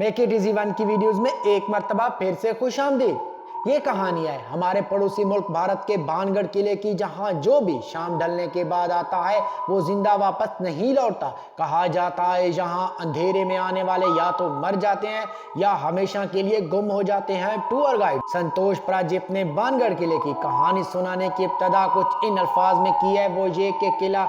Make it easy one की videos में एक मर्तबा फिर से खुशामदीद। ये कहानी है हमारे पड़ोसी मुल्क भारत के बाणगढ़ किले की, जहां जो भी शाम ढलने के बाद आता है वो जिंदा वापस नहीं लौटता। कहा जाता है यहाँ अंधेरे में आने वाले या तो मर जाते हैं या हमेशा के लिए गुम हो जाते हैं। टूर गाइड संतोष प्राजीप ने बाणगढ़ किले की कहानी सुनाने की इब्तदा कुछ इन अल्फाज में की है। वो ये कि किला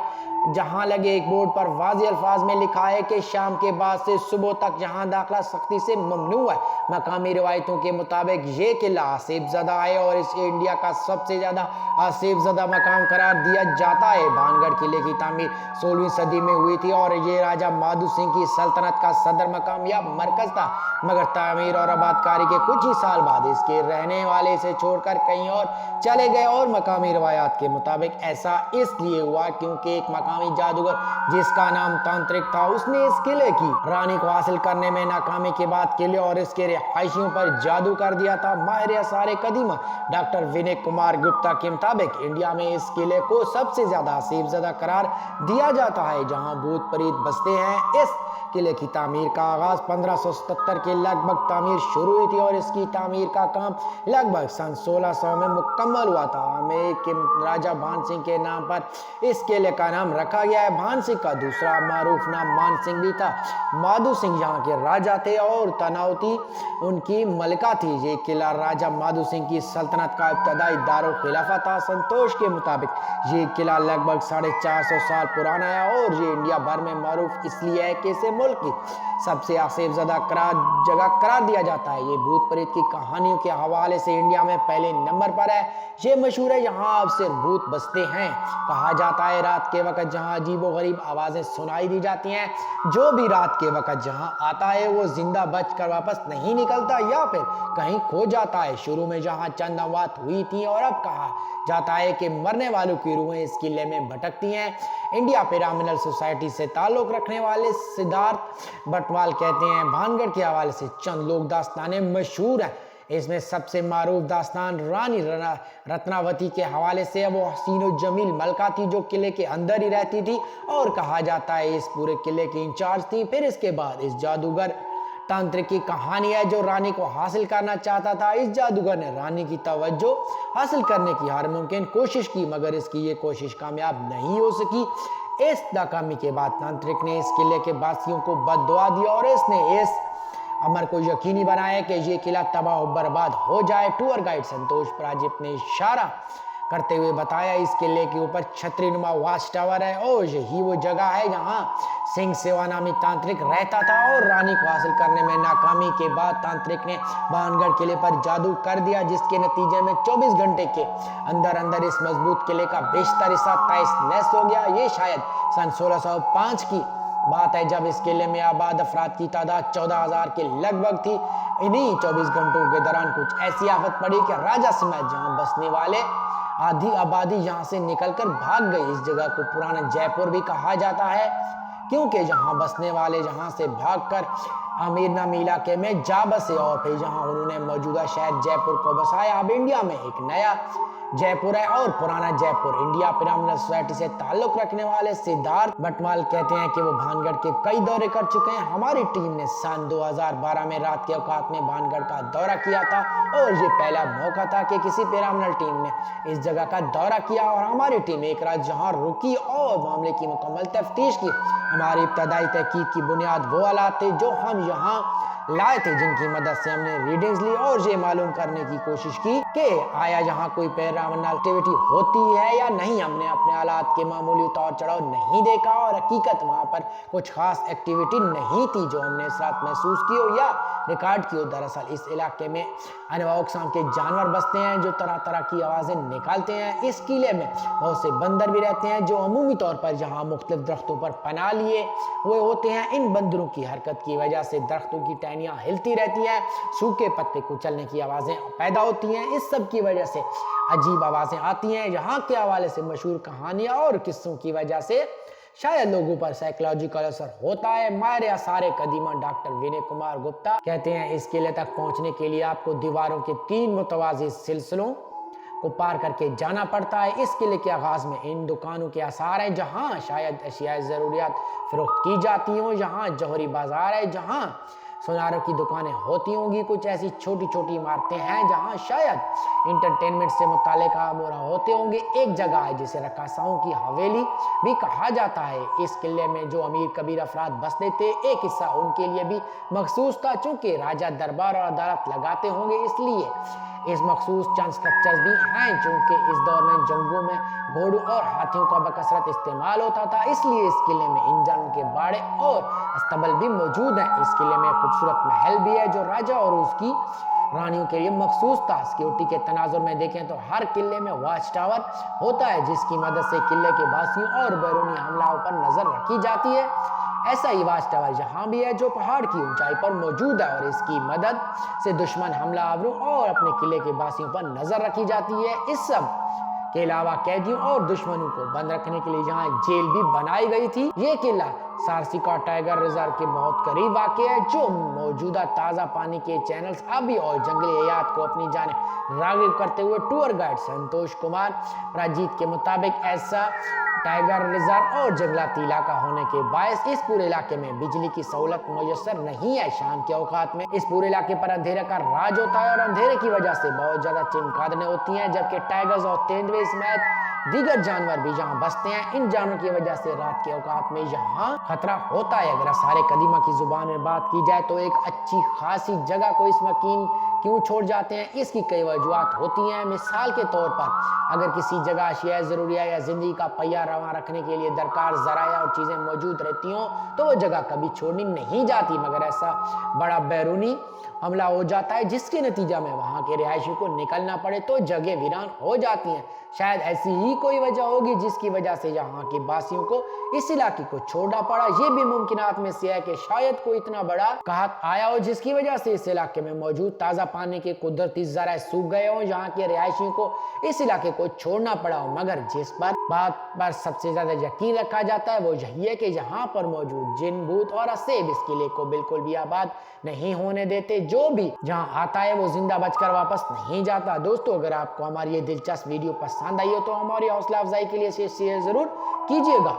जहां लगे एक बोर्ड पर वाज़ेह अल्फाज में लिखा है कि शाम के बाद से सुबह तक यहाँ दाखिला सख्ती से ममनू है। मकामी रिवायतों के मुताबिक ये किला आसेब ज़दा है और इसे इंडिया का सबसे ज़्यादा आसेब ज़दा मकाम करार दिया जाता है। बाणगढ़ किले की तामीर 16वीं सदी में हुई थी और ये राजा माधो सिंह की सल्तनत का सदर मकाम या मरकज था, मगर तामीर और आबादकारी के कुछ ही साल बाद इसके रहने वाले इसे छोड़कर कहीं और चले गए। और मकामी रिवायात के मुताबिक ऐसा इसलिए हुआ क्योंकि एक मकामी जादूगर जिसका नाम तांत्रिक था, उसने इस किले की रानी को हासिल करने में नाकामी के बाद किले और इसके रिहायशियों पर जादू कर दिया था। माहिर आसार कदीमा डॉक्टर विनय कुमार गुप्ता के मुताबिक इंडिया में इस किले को सबसे ज्यादा आसेब ज़दा करार दिया जाता है, जहां भूत प्रेत बसते हैं। इस किले की तामीर का आगाज 1577 के लगभग तामीर शुरू हुई थी और इसकी तामीर का काम लगभग सन 1600 में मुकम्मल हुआ था। आमेर के राजा भान सिंह के नाम पर इस किले का नाम रखा गया है। भान सिंह का दूसरा मारूफ नाम मान सिंह भी था। माधो सिंह यहाँ के राजा थे और तनावती उनकी मलिका थी। ये किला राजा माधो सिंह की सल्तनत का इब्तदाई दारो खिलाफा था। संतोष के मुताबिक ये किला लगभग 450 साल पुराना है और ये इंडिया भर में मारूफ इसलिए है कि इसे मुल्क की सबसे आसेब ज़दा जगह करार दिया जाता है। ये भूत प्रेत की कहानियों के हवाले से इंडिया में पहले नंबर पर है। ये मशहूर है यहाँ अब सिर्फ भूत बसते हैं। कहा जाता है रात के वक्त जहाँ अजीबो गरीब आवाज़ें सुनाई दी जाती हैं, जो भी रात के वक्त जहाँ आता है वो जिंदा बच कर वापस नहीं निकलता या फिर कहीं खो जाता है। शुरू में जहाँ चंद अमवात हुई थी और अब कहा जाता है कि मरने वालों की रूहें इस किले में भटकती हैं। इंडिया पिरामिडल सोसाइटी से ताल्लुक़ रखने वाले सिद्धार्थ बटवाल कहते हैं बाणगढ़ के हवाले से चंद लोक दास्तानें मशहूर हैं। इसमें सबसे मारूफ दास्तान रानी रत्नावती के हवाले से वो हसीन और जमील मलका थी जो किले के अंदर ही रहती थी और कहा जाता है इस पूरे किले की इंचार्ज थी। फिर इसके बाद इस जादूगर तांत्रिक की कहानी है जो रानी को हासिल करना चाहता था। इस जादूगर ने रानी की तवज्जो हासिल करने की हर मुमकिन कोशिश की, मगर इसकी ये कोशिश कामयाब नहीं हो सकी। इस नाकामी के बाद तांत्रिक ने इस किले के वासियों को बद्दुआ दी और इसने इस अमर को यकीनी बनाया कि ये किला तबाह बर्बाद हो जाए। टूर गाइड संतोष प्राजीप ने इशारा करते हुए बताया इस किले के ऊपर छतरी नुमा वाच टावर है और यही वो जगह है जहां सिंह सेवा नामी तांत्रिक रहता था। और रानी को हासिल करने में नाकामी के बाद तांत्रिक ने बाणगढ़ किले पर जादू कर दिया, जिसके नतीजे में 24 घंटे के अंदर अंदर इस मजबूत किले का बेशतर हिस्सा तहस-नहस हो गया। ये शायद सन 1605 की बात है जब इस किले में आबाद अफराद की तादाद 14,000 के लगभग थी। इन्हीं 24 घंटों के दौरान कुछ ऐसी आफत पड़ी कि राजा समेत जहां बसने वाले आधी आबादी यहाँ से निकलकर भाग गई। इस जगह को पुराना जयपुर भी कहा जाता है क्योंकि यहाँ बसने वाले जहाँ से भागकर आमेर नामी इलाके में जा बसे और फिर जहाँ उन्होंने मौजूदा शहर जयपुर को बसाया। अब इंडिया में एक नया जयपुर है और पुराना जयपुर। इंडिया पिरामिडल सोसाइटी से ताल्लुक रखने वाले सिद्धार्थ बटवाल कहते हैं कि वो बाणगढ़ के कई दौरे कर चुके हैं। हमारी टीम ने सन 2012 में रात के औकात में बाणगढ़ का दौरा किया था और ये पहला मौका था कि किसी पिरामिडल टीम ने इस जगह का दौरा किया और हमारी टीम एक रात जहाँ रुकी और मामले की मुकम्मल तफ्तीश की। हमारी इब्तदाई तहकीक की बुनियाद वो हालात थे जो हम यहाँ लाए थे, जिनकी मदद से हमने रीडिंग्स ली और ये मालूम करने की कोशिश की कि आया यहाँ कोई पैरानॉर्मल एक्टिविटी होती है या नहीं। हमने अपने हालात के मामूली उतार चढ़ाव नहीं देखा और हकीकत वहाँ पर कुछ खास एक्टिविटी नहीं थी जो हमने इस रात महसूस की हो या रिकॉर्ड की हो। दरअसल इस इलाके में अनवाع अक़साम के जानवर बसते हैं जो तरह तरह की आवाज़ें निकालते हैं। इस किले में बहुत से बंदर भी रहते हैं जो अमूमी तौर पर जहाँ मुख्तलिफ दरख्तों पर पनाह लिए हुए होते हैं। इन बंदरों की हरकत की वजह से दरख्तों की टहनियाँ हिलती रहती हैं, सूखे पत्ते कुचलने की आवाज़ें पैदा होती हैं। इस सब की वजह से अजीब आवाज़ें आती हैं। यहाँ के हवाले से मशहूर कहानियाँ और किस्सों की वजह से शायद लोगों पर साइकोलॉजिकल असर होता है। माहिर आसार कदीमा डॉक्टर विनय कुमार गुप्ता कहते हैं इस किले तक पहुँचने के लिए आपको दीवारों के 3 मुतवाज़ी सिलसिलों को पार करके जाना पड़ता है। इस किले के आगाज में इन दुकानों के आसार हैं जहाँ शायद अशिया ज़रूरियात फरोख्त की जाती हों। यहाँ जौहरी बाजार है जहाँ सुनारों की दुकानें होती होंगी, कुछ ऐसी छोटी छोटी इमारतें हैं जहां शायद इंटरटेनमेंट से मुताल्लिक अमूर होते होंगे। एक जगह है जिसे रकासाओं की हवेली भी कहा जाता है। इस किले में जो अमीर कबीर अफराद बसते थे, एक हिस्सा उनके लिए भी मखसूस था। चूंकि राजा दरबार और अदालत लगाते होंगे, इसलिए इस मखसूस चंद स्ट्रक्चर्स भी हैं। चूंकि इस दौर में जंगों में घोड़ों और हाथियों का बकसरत इस्तेमाल होता था, इसलिए इस किले में इंजनों के बाड़े और अस्तबल भी मौजूद हैं। इस किले में खूबसूरत महल भी है जो राजा और उसकी रानियों के लिए मखसूस था। सिक्योरिटी के तनाजुर में देखें तो हर किले में वॉच टावर होता है, जिसकी मदद से किले के बासियों और बैरूनी हमलाओं पर नजर रखी जाती है। ऐसा ही वॉच टावर यहाँ भी है जो पहाड़ की ऊंचाई पर मौजूद है, और इसकी मदद से दुश्मन हमलावरों और अपने किले के बासियों पर नजर रखी जाती है। इस सब के अलावा कैदियों और दुश्मनों को बंद रखने के लिए यहाँ एक जेल भी बनाई गई थी। ये किला सारसिका टाइगर रिजर्व के बहुत करीब वाक़ है, जो मौजूदा ताज़ा पानी के चैनल्स, आबी और जंगली हयात को अपनी जानिब राग़िब करते हुए टूर गाइड संतोष कुमार प्राजीत के मुताबिक ऐसा टाइगर रिजर्व और जंगलाती इलाका होने के बायस इस पूरे इलाके में बिजली की सहूलत मुयस्सर नहीं है। शाम के औकात में इस पूरे इलाके पर अंधेरे का राज होता है और अंधेरे की वजह से बहुत ज्यादा चमगादड़ें होती हैं, जबकि टाइगर्स और तेंदुए समेत दीगर जानवर भी यहाँ बसते हैं। इन जानवरों की वजह से रात के औकात में यहाँ खतरा होता है। अगर सारे कदीमा की जुबान में बात की जाए तो एक अच्छी खासी जगह को इस मकीन क्यों छोड़ जाते हैं, इसकी कई वजूहत होती हैं। मिसाल के तौर पर अगर किसी जगह अशिया ज़रूरिया या ज़िंदगी का पहिया रवां रखने के लिए दरकार ज़राया और चीज़ें मौजूद रहती हों तो वो जगह कभी छोड़नी नहीं जाती, मगर ऐसा बड़ा बैरूनी हमला हो जाता है जिसके नतीजा में वहाँ के रिहायशियों को निकलना पड़े तो जगह वीरान हो जाती हैं। शायद ऐसी ही कोई वजह होगी जिसकी वजह से यहाँ के बासियों को इस इलाके को छोड़ना पड़ा। ये भी मुमकिनात में से है कि शायद कोई इतना बड़ा कहत आया हो जिसकी वजह से इस इलाके में मौजूद ताज़ा पानी के कुदरती ज़राए सूख गए हों, यहाँ के रिहायशियों को इस इलाके को छोड़ना पड़ा हो। मगर जिस बात पर सबसे ज्यादा यकीन रखा जाता है वो यही है कि यहाँ पर मौजूद जिन, भूत और असेब इस किले को बिल्कुल भी आबाद नहीं होने देते। जो भी जहाँ आता है वो जिंदा बचकर वापस नहीं जाता। दोस्तों, अगर आपको हमारी ये दिलचस्प वीडियो पसंद आई हो तो हमारी हौसला अफजाई के लिए शेयर जरूर कीजिएगा।